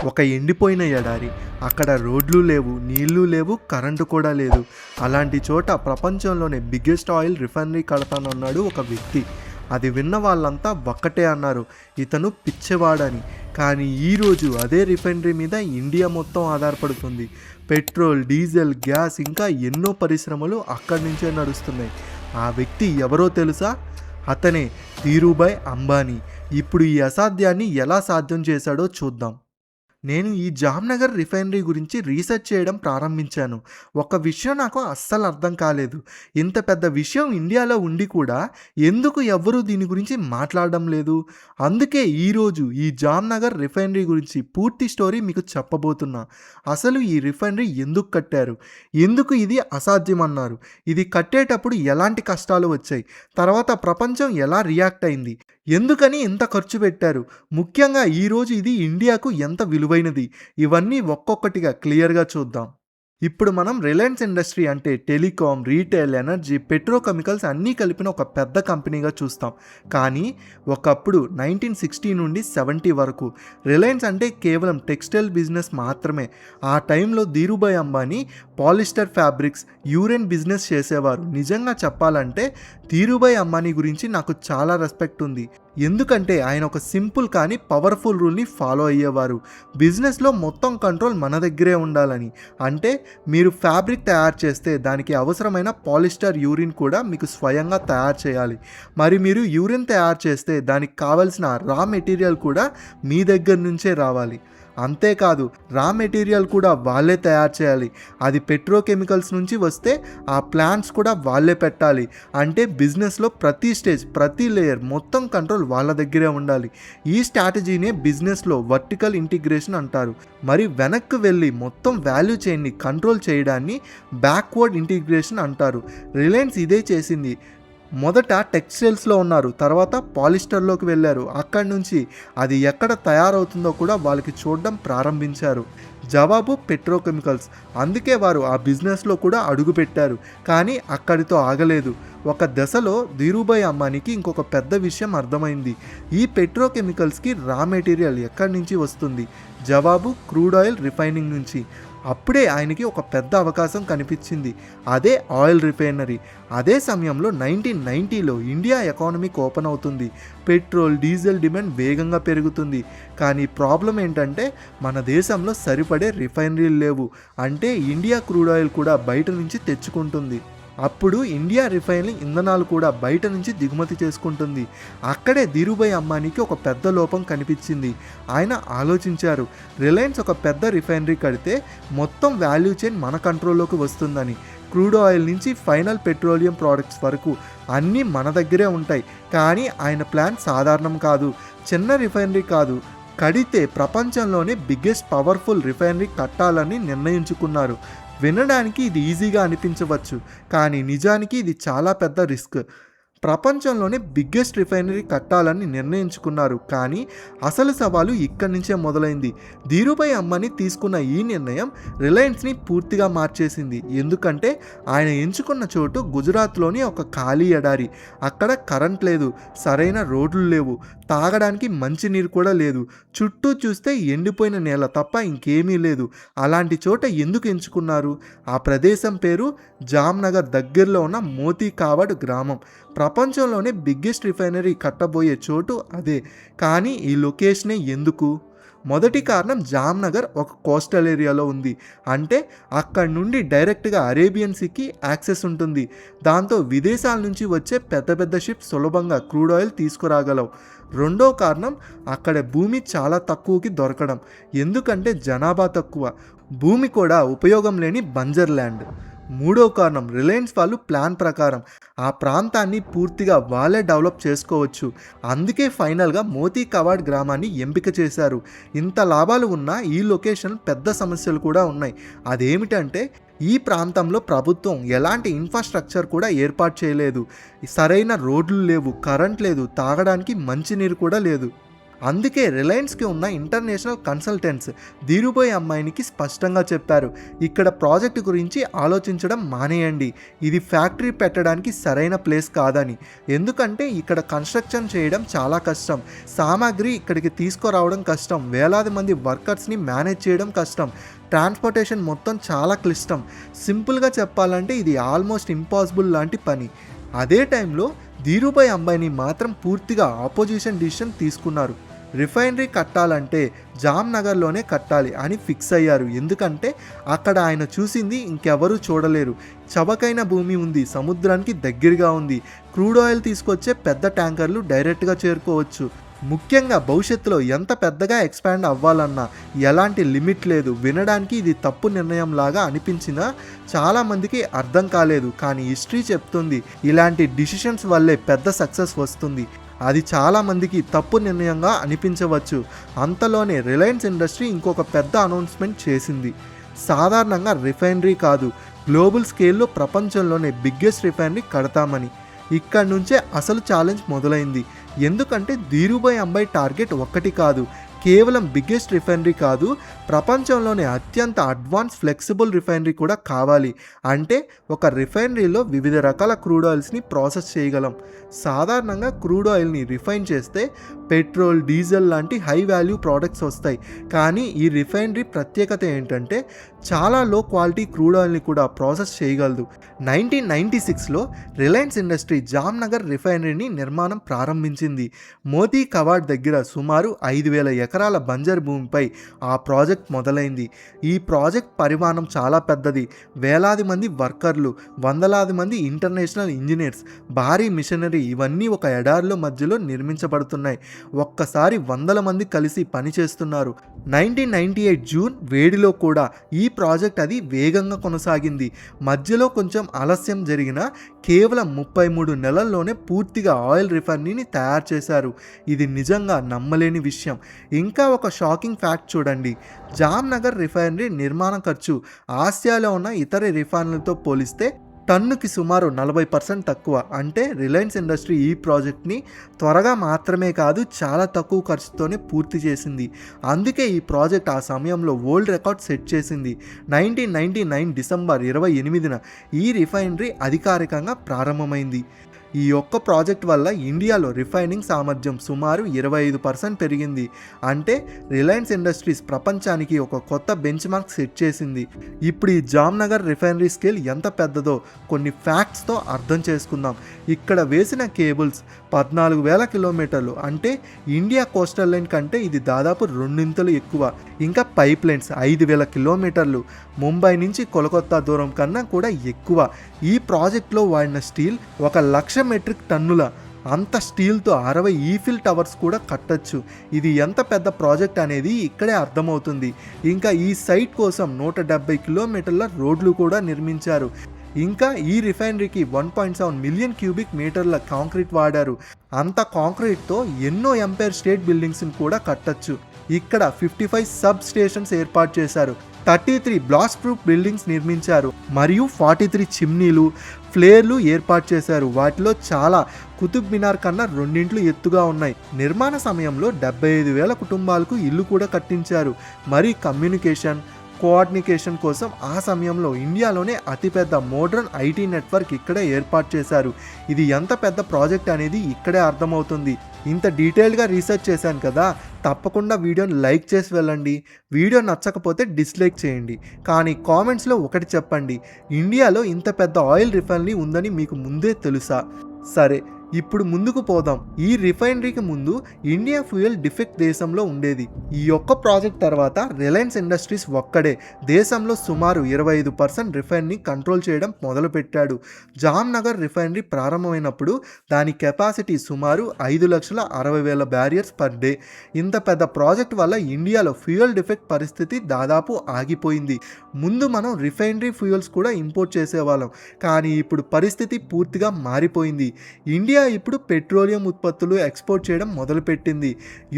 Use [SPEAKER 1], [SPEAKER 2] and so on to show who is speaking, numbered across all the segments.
[SPEAKER 1] ఒక ఎండిపోయిన ఎడారి. అక్కడ రోడ్లు లేవు, నీళ్లు లేవు, కరెంటు కూడా లేదు. అలాంటి చోట ప్రపంచంలోనే బిగ్గెస్ట్ ఆయిల్ రిఫైనరీ కడతానన్నాడు ఒక వ్యక్తి. అది విన్న వాళ్ళంతా ఒక్కటే అన్నారు, ఇతను పిచ్చేవాడని. కానీ ఈరోజు అదే రిఫైనరీ మీద ఇండియా మొత్తం ఆధారపడుతుంది. పెట్రోల్, డీజిల్, గ్యాస్ ఇంకా ఎన్నో పరిశ్రమలు అక్కడి నుంచే నడుస్తున్నాయి. ఆ వ్యక్తి ఎవరో తెలుసా? అతనే ధీరూభాయ్ అంబానీ. ఇప్పుడు ఈ అసాధ్యాన్ని ఎలా సాధ్యం చేశాడో చూద్దాం. నేను ఈ జామ్నగర్ రిఫైనరీ గురించి రీసెర్చ్ చేయడం ప్రారంభించాను. ఒక విషయం నాకు అస్సలు అర్థం కాలేదు. ఇంత పెద్ద విషయం ఇండియాలో ఉండి కూడా ఎందుకు ఎవ్వరూ దీని గురించి మాట్లాడడం లేదు? అందుకే ఈరోజు ఈ జామ్నగర్ రిఫైనరీ గురించి పూర్తి స్టోరీ మీకు చెప్పబోతున్నా. అసలు ఈ రిఫైనరీ ఎందుకు కట్టారు? ఎందుకు ఇది అసాధ్యమన్నారు? ఇది కట్టేటప్పుడు ఎలాంటి కష్టాలు వచ్చాయి? తర్వాత ప్రపంచం ఎలా రియాక్ట్ అయింది? ఎందుకని ఇంత ఖర్చు పెట్టారు? ముఖ్యంగా ఈరోజు ఇది ఇండియాకు ఎంత విలువైనది? ఇవన్నీ ఒక్కొక్కటిగా క్లియర్గా చూద్దాం. ఇప్పుడు మనం రిలయన్స్ ఇండస్ట్రీ అంటే టెలికాం, రీటైల్, ఎనర్జీ, పెట్రోకెమికల్స్ అన్నీ కలిపిన ఒక పెద్ద కంపెనీగా చూస్తాం. కానీ ఒకప్పుడు 1960 నుండి 70 వరకు రిలయన్స్ అంటే కేవలం టెక్స్టైల్ బిజినెస్ మాత్రమే. ఆ టైంలో ధీరూభాయ్ అంబానీ పాలిస్టర్ ఫ్యాబ్రిక్స్, యూరేన్ బిజినెస్ చేసేవారు. నిజంగా చెప్పాలంటే ధీరూభాయ్ అంబానీ గురించి నాకు చాలా రెస్పెక్ట్ ఉంది. ఎందుకంటే ఆయన ఒక సింపుల్ కానీ పవర్ఫుల్ రూల్ని ఫాలో అయ్యేవారు. బిజినెస్లో మొత్తం కంట్రోల్ మన దగ్గరే ఉండాలని. అంటే మీరు ఫ్యాబ్రిక్ తయారు చేస్తే దానికి అవసరమైన పాలిస్టర్ యూరిన్ కూడా మీకు స్వయంగా తయారు చేయాలి. మరి మీరు యూరిన్ తయారు చేస్తే దానికి కావలసిన రా మెటీరియల్ కూడా మీ దగ్గర నుంచే రావాలి. అంతేకాదు రా మెటీరియల్ కూడా వాళ్ళే తయారు చేయాలి. అది పెట్రోకెమికల్స్ నుంచి వస్తే ఆ ప్లాంట్స్ కూడా వాళ్ళే పెట్టాలి. అంటే బిజినెస్లో ప్రతి స్టేజ్, ప్రతి లేయర్ మొత్తం కంట్రోల్ వాళ్ళ దగ్గరే ఉండాలి. ఈ స్ట్రాటజీనే బిజినెస్లో వర్టికల్ ఇంటిగ్రేషన్ అంటారు. మరి వెనక్కి వెళ్ళి మొత్తం వాల్యూ చైన్ని కంట్రోల్ చేయడాన్ని బ్యాక్వర్డ్ ఇంటిగ్రేషన్ అంటారు. రిలయన్స్ ఇదే చేసింది. మొదట టెక్స్టైల్స్లో ఉన్నారు, తర్వాత పాలిస్టర్లోకి వెళ్ళారు. అక్కడి నుంచి అది ఎక్కడ తయారవుతుందో కూడా వాళ్ళకి చూడడం ప్రారంభించారు. జవాబు పెట్రోకెమికల్స్. అందుకే వారు ఆ బిజినెస్లో కూడా అడుగుపెట్టారు. కానీ అక్కడితో ఆగలేదు. ఒక దశలో ధీరూభాయ్ అంబానీకి ఇంకొక పెద్ద విషయం అర్థమైంది. ఈ పెట్రోకెమికల్స్కి రా మెటీరియల్ ఎక్కడి నుంచి వస్తుంది? జవాబు క్రూడ్ ఆయిల్ రిఫైనింగ్ నుంచి. అప్పుడే ఆయనకి ఒక పెద్ద అవకాశం కనిపించింది. అదే ఆయిల్ రిఫైనరీ. అదే సమయంలో 1990లో ఇండియా ఎకానమీకి ఓపెన్ అవుతుంది. పెట్రోల్, డీజిల్ డిమాండ్ వేగంగా పెరుగుతుంది. కానీ ప్రాబ్లం ఏంటంటే మన దేశంలో సరిపడే రిఫైనరీలు లేవు. అంటే ఇండియా క్రూడ్ ఆయిల్ కూడా బయట నుంచి తెచ్చుకుంటుంది. అప్పుడు ఇండియా రిఫైనింగ్ ఇంధనాలు కూడా బయట నుంచి దిగుమతి చేసుకుంటుంది. అక్కడే ధీరూభాయ్ అంబానీకి ఒక పెద్ద లోపం కనిపించింది. ఆయన ఆలోచించారు, రిలయన్స్ ఒక పెద్ద రిఫైనరీ కడితే మొత్తం వాల్యూ చైన్ మన కంట్రోల్లోకి వస్తుందని. క్రూడ్ ఆయిల్ నుంచి ఫైనల్ పెట్రోలియం ప్రోడక్ట్స్ వరకు అన్నీ మన దగ్గరే ఉంటాయి. కానీ ఆయన ప్లాన్ సాధారణం కాదు, చిన్న రిఫైనరీ కాదు. కడితే ప్రపంచంలోనే బిగ్గెస్ట్ పవర్ఫుల్ రిఫైనరీ కట్టాలని నిర్ణయించుకున్నారు. వినడానికి ఇది ఈజీగా అనిపించవచ్చు, కానీ నిజానికి ఇది చాలా పెద్ద రిస్క్. ప్రపంచంలోనే బిగ్గెస్ట్ రిఫైనరీ కట్టాలని నిర్ణయించుకున్నారు. కానీ అసలు సవాలు ఇక్కడి నుంచే మొదలైంది. ధీరూభాయ్ అంబానీ తీసుకున్న ఈ నిర్ణయం రిలయన్స్ని పూర్తిగా మార్చేసింది. ఎందుకంటే ఆయన ఎంచుకున్న చోటు గుజరాత్లోని ఒక ఖాళీ ఎడారి. అక్కడ కరెంట్ లేదు, సరైన రోడ్లు లేవు, తాగడానికి మంచినీరు కూడా లేదు. చుట్టూ చూస్తే ఎండిపోయిన నేల తప్ప ఇంకేమీ లేదు. అలాంటి చోట ఎందుకు ఎంచుకున్నారు? ఆ ప్రదేశం పేరు జామ్నగర్ దగ్గరలో ఉన్న మోతీ కావడ్ గ్రామం. ప్రపంచంలోనే బిగ్గెస్ట్ రిఫైనరీ కట్టబోయే చోటు అదే. కానీ ఈ లొకేషనే ఎందుకు? మొదటి కారణం, జామ్నగర్ ఒక కోస్టల్ ఏరియాలో ఉంది. అంటే అక్కడి నుండి డైరెక్ట్గా అరేబియన్ సీకి యాక్సెస్ ఉంటుంది. దాంతో విదేశాల నుంచి వచ్చే పెద్ద పెద్ద షిప్స్ సులభంగా క్రూడ్ ఆయిల్ తీసుకురాగలవు. రెండో కారణం, అక్కడ భూమి చాలా తక్కువకి దొరకడం. ఎందుకంటే జనాభా తక్కువ, భూమి కూడా ఉపయోగం లేని బంజర్ ల్యాండ్. మూడో కారణం, రిలయన్స్ వాళ్ళు ప్లాన్ ప్రకారం ఆ ప్రాంతాన్ని పూర్తిగా వాళ్ళే డెవలప్ చేసుకోవచ్చు. అందుకే ఫైనల్గా మోతీ కవాడ్ గ్రామాన్ని ఎంపిక చేశారు. ఇంత లాభాలు ఉన్న ఈ లొకేషన్ పెద్ద సమస్యలు కూడా ఉన్నాయి. అదేమిటంటే ఈ ప్రాంతంలో ప్రభుత్వం ఎలాంటి ఇన్ఫ్రాస్ట్రక్చర్ కూడా ఏర్పాటు చేయలేదు. సరైన రోడ్లు లేవు, కరెంట్ లేదు, తాగడానికి మంచినీరు కూడా లేదు. అందుకే రిలయన్స్కి ఉన్న ఇంటర్నేషనల్ కన్సల్టెంట్స్ ధీరుభాయ్ అంబానీకి స్పష్టంగా చెప్పారు, ఇక్కడ ప్రాజెక్టు గురించి ఆలోచించడం మానేయండి, ఇది ఫ్యాక్టరీ పెట్టడానికి సరైన ప్లేస్ కాదని. ఎందుకంటే ఇక్కడ కన్స్ట్రక్షన్ చేయడం చాలా కష్టం, సామాగ్రి ఇక్కడికి తీసుకురావడం కష్టం, వేలాది మంది వర్కర్స్ని మేనేజ్ చేయడం కష్టం, ట్రాన్స్పోర్టేషన్ మొత్తం చాలా క్లిష్టం. సింపుల్గా చెప్పాలంటే ఇది ఆల్మోస్ట్ ఇంపాసిబుల్ లాంటి పని. అదే టైంలో ధీరుభాయ్ అంబానీ మాత్రం పూర్తిగా ఆపోజిషన్ డిసిషన్ తీసుకున్నారు. రిఫైనరీ కట్టాలంటే జామ్నగర్లోనే కట్టాలి అని ఫిక్స్ అయ్యారు. ఎందుకంటే అక్కడ ఆయన చూసింది ఇంకెవరూ చూడలేరు. చవకైన భూమి ఉంది, సముద్రానికి దగ్గరగా ఉంది, క్రూడ్ ఆయిల్ తీసుకొచ్చే పెద్ద ట్యాంకర్లు డైరెక్ట్గా చేరుకోవచ్చు. ముఖ్యంగా భవిష్యత్తులో ఎంత పెద్దగా ఎక్స్పాండ్ అవ్వాలన్నా ఎలాంటి లిమిట్ లేదు. వినడానికి ఇది తప్పు నిర్ణయం లాగా అనిపించినా చాలామందికి అర్థం కాలేదు. కానీ హిస్టరీ చెప్తుంది ఇలాంటి డిసిషన్స్ వల్లే పెద్ద సక్సెస్ వస్తుంది. అది చాలామందికి తప్పు నిర్ణయంగా అనిపించవచ్చు. అంతలోనే రిలయన్స్ ఇండస్ట్రీ ఇంకొక పెద్ద అనౌన్స్మెంట్ చేసింది. సాధారణంగా రిఫైనరీ కాదు, గ్లోబల్ స్కేల్లో ప్రపంచంలోనే బిగ్గెస్ట్ రిఫైనరీ కడతామని. ఇక్కడి నుంచే అసలు ఛాలెంజ్ మొదలైంది. ఎందుకంటే ధీరుభాయ్ అంబానీ టార్గెట్ ఒక్కటి కాదు, కేవలం బిగ్గెస్ట్ రిఫైనరీ కాదు, ప్రపంచంలోనే అత్యంత అడ్వాన్స్ ఫ్లెక్సిబుల్ రిఫైనరీ కూడా కావాలి. అంటే ఒక రిఫైనరీలో వివిధ రకాల క్రూడ్ ఆయిల్స్ని ప్రాసెస్ చేయగలం. సాధారణంగా క్రూడ్ ఆయిల్ని రిఫైన్ చేస్తే పెట్రోల్, డీజిల్ లాంటి హై వాల్యూ ప్రోడక్ట్స్ వస్తాయి. కానీ ఈ రిఫైనరీ ప్రత్యేకత ఏంటంటే చాలా లో క్వాలిటీ క్రూడ్ ఆయిల్ని కూడా ప్రాసెస్ చేయగలదు. 1996లో రిలయన్స్ ఇండస్ట్రీ జామ్నగర్ రిఫైనరీని నిర్మాణం ప్రారంభించింది. మోతీ కవాడ్ దగ్గర సుమారు 5,000 ఎకరాల బంజర్ భూమిపై ఆ ప్రాజెక్ట్ మొదలైంది. ఈ ప్రాజెక్ట్ పరిమాణం చాలా పెద్దది. వేలాది మంది వర్కర్లు, వందలాది మంది ఇంటర్నేషనల్ ఇంజనీర్స్, భారీ మిషనరీ ఇవన్నీ ఒక ఎడారిలో మధ్యలో నిర్మించబడుతున్నాయి. ఒక్కసారి వందల మంది కలిసి పనిచేస్తున్నారు. 1998 జూన్ వేడిలో కూడా ఈ ప్రాజెక్ట్ అది వేగంగా కొనసాగింది. మధ్యలో కొంచెం ఆలస్యం జరిగినా కేవలం 33 నెలల్లోనే పూర్తిగా ఆయిల్ రిఫైనరీని తయారు చేశారు. ఇది నిజంగా నమ్మలేని విషయం. ఇంకా ఒక షాకింగ్ ఫ్యాక్ట్ చూడండి. జామ్నగర్ రిఫైనరీ నిర్మాణ ఖర్చు ఆసియాలో ఉన్న ఇతర రిఫైనరీలతో పోలిస్తే టన్నుకి సుమారు 40% తక్కువ. అంటే రిలయన్స్ ఇండస్ట్రీ ఈ ప్రాజెక్ట్ని త్వరగా మాత్రమే కాదు, చాలా తక్కువ ఖర్చుతోనే పూర్తి చేసింది. అందుకే ఈ ప్రాజెక్ట్ ఆ సమయంలో వరల్డ్ రికార్డ్ సెట్ చేసింది. 1999 డిసెంబర్ 28న ఈ రిఫైనరీ అధికారికంగా ప్రారంభమైంది. ఈ ఒక్క ప్రాజెక్ట్ వల్ల ఇండియాలో రిఫైనింగ్ సామర్థ్యం సుమారు 25% పెరిగింది. అంటే రిలయన్స్ ఇండస్ట్రీస్ ప్రపంచానికి ఒక కొత్త బెంచ్ మార్క్ సెట్ చేసింది. ఇప్పుడు ఈ జామ్నగర్ రిఫైనరీ స్కేల్ ఎంత పెద్దదో కొన్ని ఫ్యాక్ట్స్తో అర్థం చేసుకుందాం. ఇక్కడ వేసిన కేబుల్స్ 14,000 కిలోమీటర్లు, అంటే ఇండియా కోస్టల్ లైన్ కంటే ఇది దాదాపు 2 ఎక్కువ. ఇంకా పైప్ లైన్స్ 5,000 కిలోమీటర్లు, ముంబై నుంచి కోల్కతా దూరం కన్నా కూడా ఎక్కువ. ఈ ప్రాజెక్ట్లో వాడిన స్టీల్ 1,00,000 మెట్రిక్ టన్నుల. అంత స్టీల్తో 60 ఈఫిల్ టవర్స్ కూడా కట్టచ్చు. ఇది ఎంత పెద్ద ప్రాజెక్ట్ అనేది ఇక్కడే అర్థమవుతుంది. ఇంకా ఈ సైట్ కోసం 170 కిలోమీటర్ల రోడ్లు కూడా నిర్మించారు. ఇంకా ఈ రిఫైనరీకి 1.7 మిలియన్ క్యూబిక్ మీటర్ల కాంక్రీట్ వాడారు. అంత కాంక్రీట్తో ఎన్నో ఎంపైర్ స్టేట్ బిల్డింగ్స్ని కూడా కట్టచ్చు. ఇక్కడ 55 సబ్ స్టేషన్స్ ఏర్పాటు చేశారు, 33 బ్లాస్ట్ ప్రూఫ్ బిల్డింగ్స్ నిర్మించారు, మరియు 43 చిమ్నీలు, ఫ్లేర్లు ఏర్పాటు చేశారు. వాటిలో చాలా కుతుబ్ మినార్ కన్నా 2 ఎత్తుగా ఉన్నాయి. నిర్మాణ సమయంలో 75,000 కుటుంబాలకు ఇల్లు కూడా కట్టించారు. మరి కమ్యూనికేషన్, కోఆర్డినేషన్ కోసం ఆ సమయంలో ఇండియాలోనే అతిపెద్ద మోడ్రన్ ఐటీ నెట్వర్క్ ఇక్కడే ఏర్పాటు చేశారు. ఇది ఎంత పెద్ద ప్రాజెక్ట్ అనేది ఇక్కడే అర్థమవుతుంది. ఇంత డీటెయిల్గా రీసెర్చ్ చేశాను కదా, తప్పకుండా వీడియోని లైక్ చేసి వెళ్ళండి. వీడియో నచ్చకపోతే డిస్లైక్ చేయండి. కానీ కామెంట్స్లో ఒకటి చెప్పండి, ఇండియాలో ఇంత పెద్ద ఆయిల్ రిఫైనరీ ఉందని మీకు ముందే తెలుసా? సరే, ఇప్పుడు ముందుకు పోదాం. ఈ రిఫైనరీకి ముందు ఇండియా ఫ్యూయల్ డిఫెక్ట్ దేశంలో ఉండేది. ఈ ఒక్క ప్రాజెక్ట్ తర్వాత రిలయన్స్ ఇండస్ట్రీస్ ఒక్కడే దేశంలో సుమారు 25% రిఫైనరీ కంట్రోల్ చేయడం మొదలుపెట్టాడు. జామ్నగర్ రిఫైనరీ ప్రారంభమైనప్పుడు దాని కెపాసిటీ సుమారు 5,60,000 బ్యారియర్స్ పర్ డే. ఇంత పెద్ద ప్రాజెక్ట్ వల్ల ఇండియాలో ఫ్యూయల్ డిఫెక్ట్ పరిస్థితి దాదాపు ఆగిపోయింది. ముందు మనం రిఫైనరీ ఫ్యూయల్స్ కూడా ఇంపోర్ట్ చేసేవాళ్ళం, కానీ ఇప్పుడు పరిస్థితి పూర్తిగా మారిపోయింది. ఇండియా ఇప్పుడు పెట్రోలియం ఉత్పత్తులు ఎక్స్పోర్ట్ చేయడం మొదలుపెట్టింది.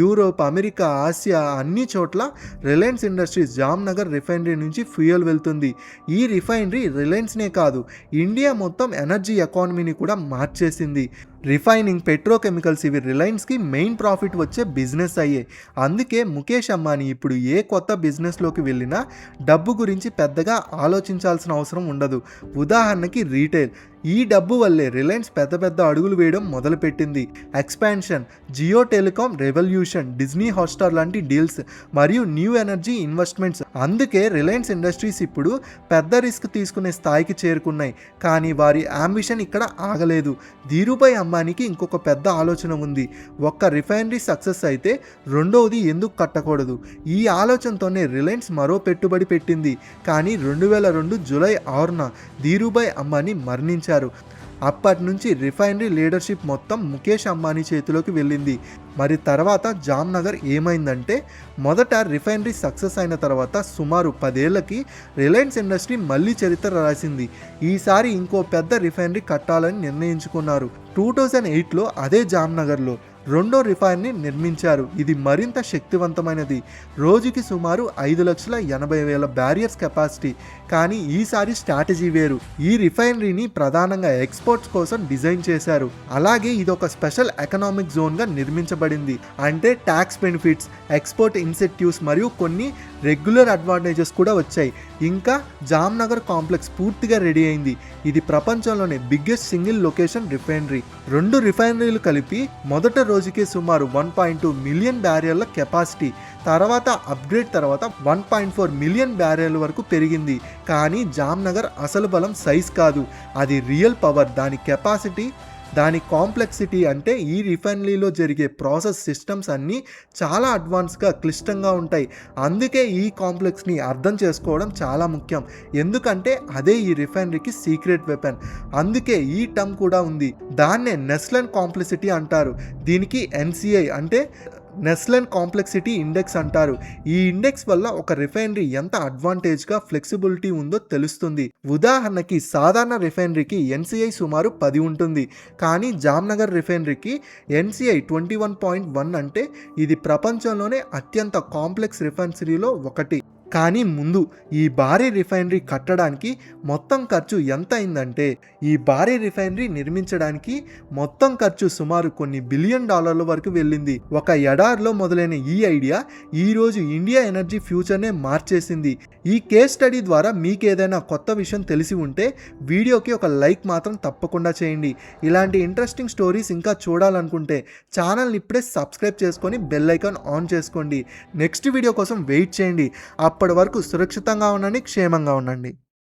[SPEAKER 1] యూరోప్, అమెరికా, ఆసియా అన్ని చోట్ల రిలయన్స్ ఇండస్ట్రీస్ జామ్నగర్ రిఫైనరీ నుంచి ఫ్యూయల్ వెళ్తుంది. ఈ రిఫైనరీ రిలయన్స్నే కాదు, ఇండియా మొత్తం ఎనర్జీ ఎకానమీని కూడా మార్చేసింది. రిఫైనింగ్, పెట్రోకెమికల్స్ ఇవి రిలయన్స్కి మెయిన్ ప్రాఫిట్ వచ్చే బిజినెస్ అయ్యాయి. అందుకే ముఖేష్ అంబానీ ఇప్పుడు ఏ కొత్త బిజినెస్లోకి వెళ్ళినా డబ్బు గురించి పెద్దగా ఆలోచించాల్సిన అవసరం ఉండదు. ఉదాహరణకి రీటైల్. ఈ డబ్బు వల్లే రిలయన్స్ పెద్ద పెద్ద అడుగులు వేయడం మొదలుపెట్టింది. Expansion, Jio telecom revolution, Disney Hotstar లాంటి డీల్స్ మరియు న్యూ ఎనర్జీ ఇన్వెస్ట్మెంట్స్. అందుకే రిలయన్స్ ఇండస్ట్రీస్ ఇప్పుడు పెద్ద రిస్క్ తీసుకునే స్థాయికి చేరుకున్నాయి. కానీ వారి అంబిషన్ ఇక్కడ ఆగలేదు. ధీరుభాయ్ అంబానీకి ఇంకొక పెద్ద ఆలోచన ఉంది. ఒక్క రిఫైనరీ సక్సెస్ అయితే రెండవది ఎందుకు కట్టకూడదు? ఈ ఆలోచనతోనే రిలయన్స్ మరో పెట్టుబడి పెట్టింది. కానీ 2002 జూలై 6న ధీరుభాయ్ అంబానీ మరణించారు. అప్పటి నుంచి రిఫైనరీ లీడర్షిప్ మొత్తం ముఖేష్ అంబానీ చేతిలోకి వెళ్ళింది. మరి తర్వాత జామ్నగర్ ఏమైందంటే, మొదట రిఫైనరీ సక్సెస్ అయిన తర్వాత సుమారు 10 ఏళ్లకి రిలయన్స్ ఇండస్ట్రీ మళ్ళీ చరిత్ర రాసింది. ఈసారి ఇంకో పెద్ద రిఫైనరీ కట్టాలని నిర్ణయించుకున్నారు. 2008లో అదే జామ్నగర్లో రెండో రిఫైనరీ నిర్మించారు. ఇది మరింత శక్తివంతమైనది. రోజుకి సుమారు 5,80,000 బ్యారియర్స్ కెపాసిటీ. కానీ ఈసారి స్ట్రాటజీ వేరు. ఈ రిఫైనరీని ప్రధానంగా ఎక్స్పోర్ట్స్ కోసం డిజైన్ చేశారు. అలాగే ఇది ఒక స్పెషల్ ఎకనామిక్ జోన్గా నిర్మించబడింది. అంటే ట్యాక్స్ బెనిఫిట్స్, ఎక్స్పోర్ట్ ఇన్సెంటివ్స్ మరియు కొన్ని రెగ్యులర్ అడ్వాంటేజెస్ కూడా వచ్చాయి. ఇంకా జామ్నగర్ కాంప్లెక్స్ పూర్తిగా రెడీ అయింది. ఇది ప్రపంచంలోనే బిగ్గెస్ట్ సింగిల్ లొకేషన్ రిఫైనరీ. 2 రిఫైనరీలు కలిపి మొదట రోజుకి సుమారు 1.2 మిలియన్ బ్యారియర్ల కెపాసిటీ. తర్వాత అప్గ్రేడ్ తర్వాత 1.4 మిలియన్ బ్యారియర్ల వరకు పెరిగింది. కానీ జామ్నగర్ అసలు బలం సైజ్ కాదు, అది రియల్ పవర్. దాని కెపాసిటీ, దాని కాంప్లెక్సిటీ. అంటే ఈ రిఫైనరీలో జరిగే ప్రాసెస్ సిస్టమ్స్ అన్నీ చాలా అడ్వాన్స్గా, క్లిష్టంగా ఉంటాయి. అందుకే ఈ కాంప్లెక్స్ని అర్థం చేసుకోవడం చాలా ముఖ్యం. ఎందుకంటే అదే ఈ రిఫైనరీకి సీక్రెట్ వెపన్. అందుకే ఈ టర్మ్ కూడా ఉంది. దాన్నే నెస్లెన్ కాంప్లెక్సిటీ అంటారు. దీనికి NCI అంటే నెస్లెన్ కాంప్లెక్సిటీ ఇండెక్స్ అంటారు. ఈ ఇండెక్స్ వల్ల ఒక రిఫైనరీ ఎంత అడ్వాంటేజ్గా, ఫ్లెక్సిబిలిటీ ఉందో తెలుస్తుంది. ఉదాహరణకి సాధారణ రిఫైనరీకి NCI సుమారు 10 ఉంటుంది. కానీ జామ్నగర్ రిఫైనరీకి NCI 21.1. అంటే ఇది ప్రపంచంలోనే అత్యంత కాంప్లెక్స్ రిఫైనరీలో ఒకటి. కానీ ముందు ఈ భారీ రిఫైనరీ కట్టడానికి మొత్తం ఖర్చు ఎంత అయిందంటే, ఈ భారీ రిఫైనరీ నిర్మించడానికి మొత్తం ఖర్చు సుమారు కొన్ని $1 బిలియన్ వరకు వెళ్ళింది. ఒక ఎడారిలో మొదలైన ఈ ఐడియా ఈరోజు ఇండియా ఎనర్జీ ఫ్యూచర్నే మార్చేసింది. ఈ కేస్ స్టడీ ద్వారా మీకు ఏదైనా కొత్త విషయం తెలిసి ఉంటే వీడియోకి ఒక లైక్ మాత్రం తప్పకుండా చేయండి. ఇలాంటి ఇంట్రెస్టింగ్ స్టోరీస్ ఇంకా చూడాలనుకుంటే ఛానల్ని ఇప్పుడే సబ్స్క్రైబ్ చేసుకొని బెల్ ఐకాన్ ఆన్ చేసుకోండి. నెక్స్ట్ వీడియో కోసం వెయిట్ చేయండి. అప్పటి వరకు సురక్షితంగా ఉండండి, క్షేమంగా ఉండండి.